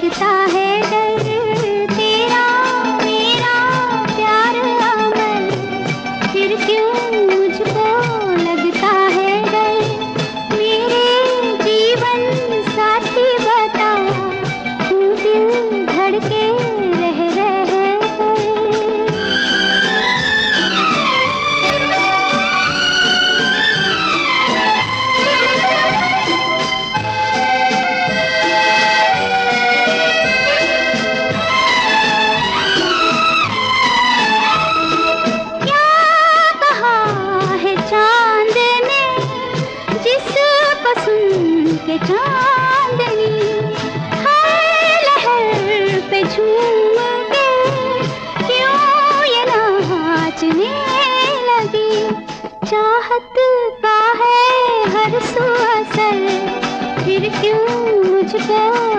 लगता है डर, तेरा मेरा प्यार अमर, फिर क्यों मुझको लगता है डर। मेरे जीवन साथी बता, तू दिल धड़के रह के चांदनी हर लहर पे झूम के क्यों ये नाचने लगी। चाहत का है हर सू असर, फिर क्यों मुझको